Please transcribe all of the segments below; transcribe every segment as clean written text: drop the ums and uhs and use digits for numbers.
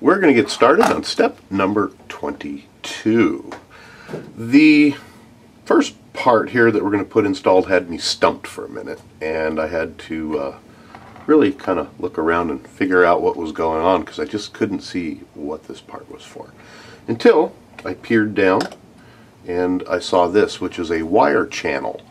we're going to get started on step number 22. The first part here that we're going to put installed had me stumped for a minute, and I had to really kind of look around and figure out what was going on, because I just couldn't see what this part was for until I peered down and I saw this, which is a wire channel.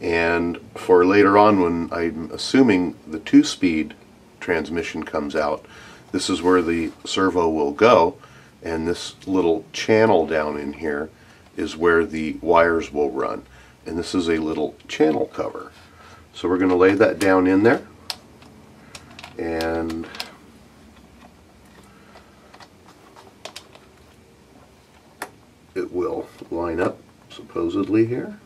And for later on, when I'm assuming the 2-speed transmission comes out, this is where the servo will go, and this little channel down in here is where the wires will run. And this is a little channel cover. So we're going to lay that down in there, and it will line up supposedly here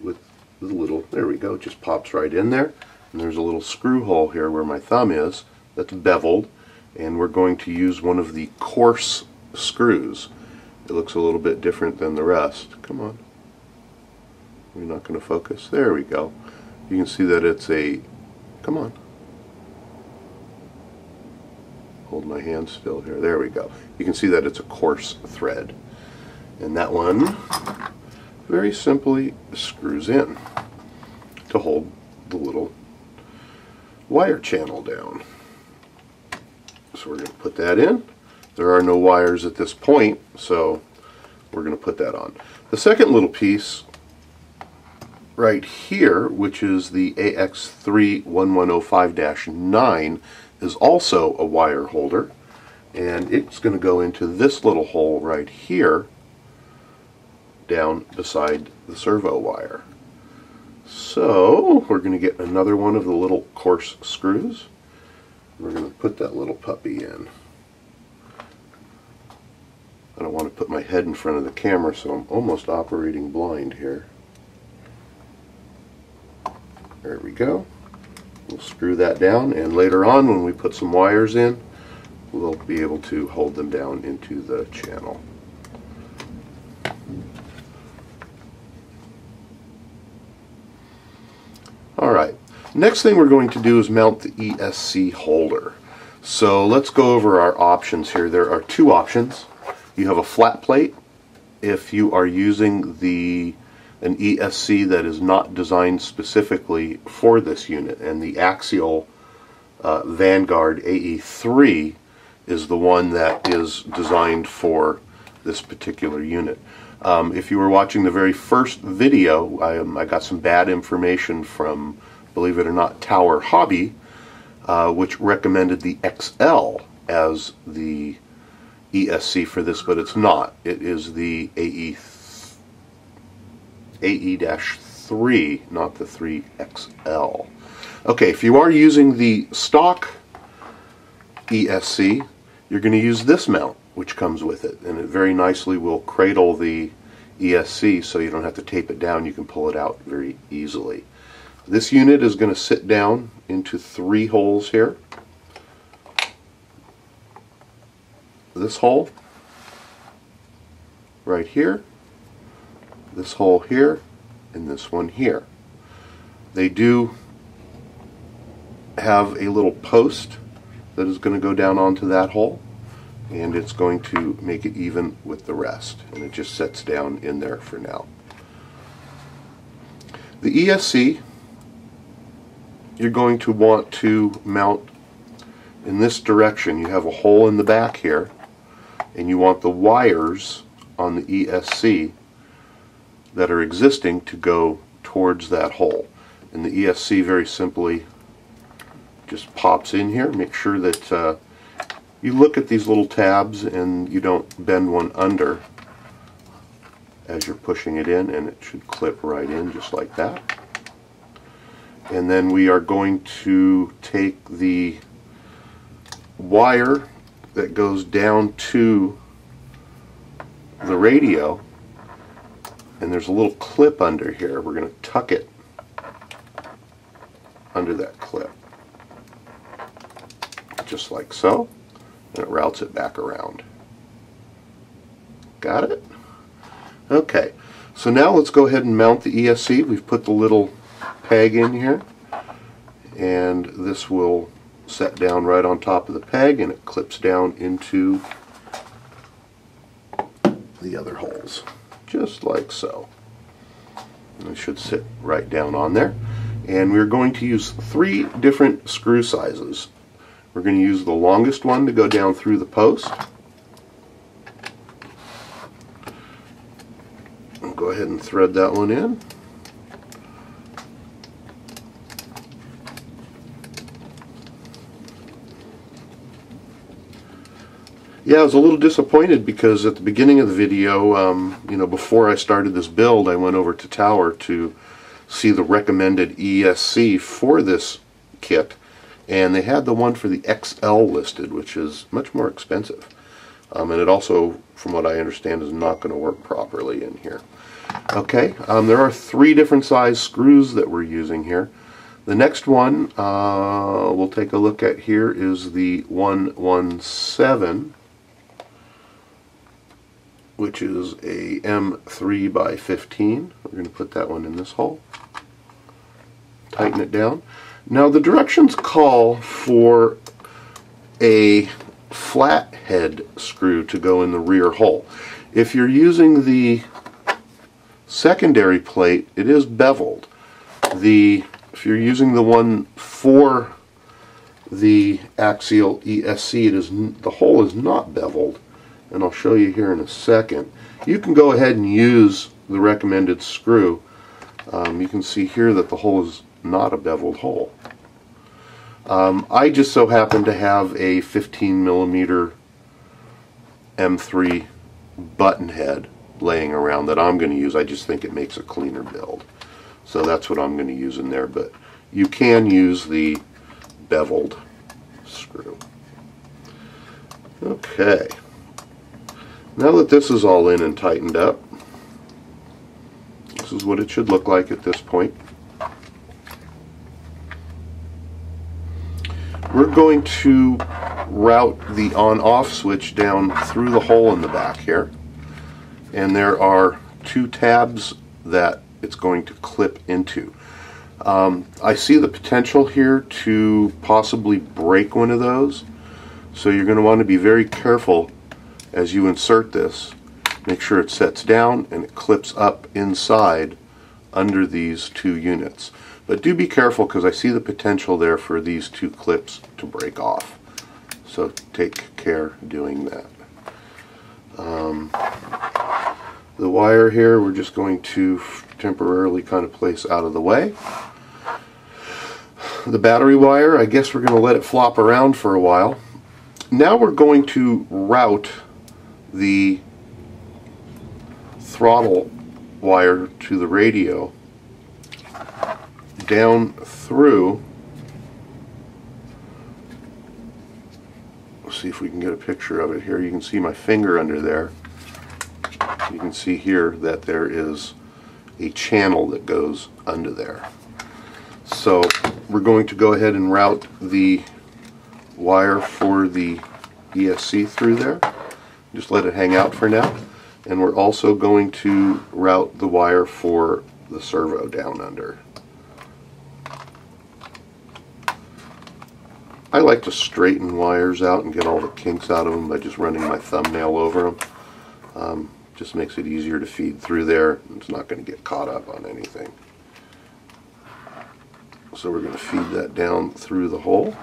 with the little, there we go, it just pops right in there. And there's a little screw hole here where my thumb is that's beveled, and we're going to use one of the coarse screws. It looks a little bit different than the rest. Come on. We're not going to focus. There we go. You can see that it's a, come on. Hold my hand still here. There we go. You can see that it's a coarse thread. And that one very simply screws in to hold the little wire channel down. So we're going to put that in. There are no wires at this point, so we're going to put that on. The second little piece right here, which is the AX31105-9, is also a wire holder, and it's going to go into this little hole right here down beside the servo wire. So we're going to get another one of the little coarse screws. We're going to put that little puppy in. I don't want to put my head in front of the camera, so I'm almost operating blind here. There we go. We'll screw that down, and later on when we put some wires in, we'll be able to hold them down into the channel. Alright, next thing we're going to do is mount the ESC holder. So let's go over our options here. There are two options. You have a flat plate if you are using an ESC that is not designed specifically for this unit, and the Axial Vanguard AE3 is the one that is designed for this particular unit. If you were watching the very first video, I got some bad information from, believe it or not, Tower Hobby, which recommended the XL as the ESC for this, but it's not. It is the AE-3, not the 3XL. Okay, if you are using the stock ESC, you're going to use this mount, which comes with it, and it very nicely will cradle the ESC so you don't have to tape it down. You can pull it out very easily. This unit is going to sit down into 3 holes here. This hole right here, this hole here, and this one here. They do have a little post that is going to go down onto that hole, and it's going to make it even with the rest, and it just sets down in there for now. The ESC, you're going to want to mount in this direction. You have a hole in the back here, and you want the wires on the ESC that are existing to go towards that hole. And the ESC very simply just pops in here. Make sure that you look at these little tabs and you don't bend one under as you're pushing it in, and it should clip right in just like that. And then we are going to take the wire that goes down to the radio, and there's a little clip under here. We're going to tuck it under that clip, just like so, and it routes it back around. Got it? Okay, so now let's go ahead and mount the ESC. We've put the little peg in here, and this will set down right on top of the peg, and it clips down into the other holes, just like so. And it should sit right down on there. And we're going to use 3 different screw sizes. We're going to use the longest one to go down through the post. I'll go ahead and thread that one in. Yeah, I was a little disappointed because at the beginning of the video, you know, before I started this build, I went over to Tower to see the recommended ESC for this kit, and they had the one for the XL listed, which is much more expensive. And it also, from what I understand, is not going to work properly in here. Okay, there are 3 different size screws that we're using here. The next one we'll take a look at here is the 117, which is a M3 by 15. We're going to put that one in this hole. Tighten it down. Now the directions call for a flat head screw to go in the rear hole. If you're using the secondary plate, it is beveled. If you're using the one for the Axial ESC, the hole is not beveled, and I'll show you here in a second. You can go ahead and use the recommended screw. You can see here that the hole is not a beveled hole. I just so happen to have a 15mm M3 button head laying around that I'm going to use. I just think it makes a cleaner build. So that's what I'm going to use in there, but you can use the beveled screw. Okay. Now that this is all in and tightened up, this is what it should look like at this point. We're going to route the on-off switch down through the hole in the back here, and there are 2 tabs that it's going to clip into. I see the potential here to possibly break one of those, so you're going to want to be very careful as you insert this. Make sure it sets down and it clips up inside under these 2 units. But do be careful, because I see the potential there for these 2 clips to break off. So take care doing that. The wire here we're just going to temporarily kind of place out of the way. The battery wire, I guess we're going to let it flop around for a while. Now we're going to route the throttle wire to the radio down through. Let's see if we can get a picture of it here. You can see my finger under there. You can see here that there is a channel that goes under there. So we're going to go ahead and route the wire for the ESC through there. Just let it hang out for now. And we're also going to route the wire for the servo down under. I like to straighten wires out and get all the kinks out of them by just running my thumbnail over them. Just makes it easier to feed through there. It's not going to get caught up on anything. So we're going to feed that down through the hole.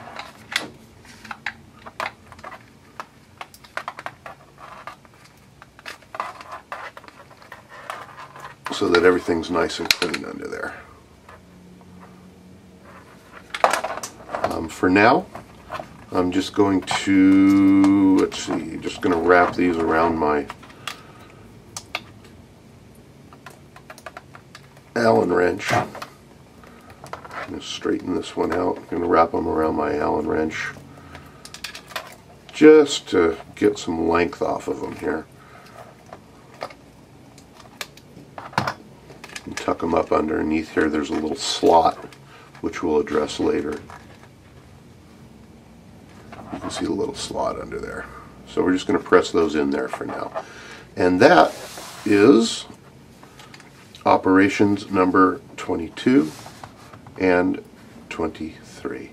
So that everything's nice and clean under there. For now, I'm just going to, let's see, just going to wrap these around my Allen wrench. I'm going to straighten this one out. I'm going to wrap them around my Allen wrench just to get some length off of them here. And tuck them up underneath here. There's a little slot which we'll address later. You can see the little slot under there. So we're just going to press those in there for now. And that is operations number 22 and 23.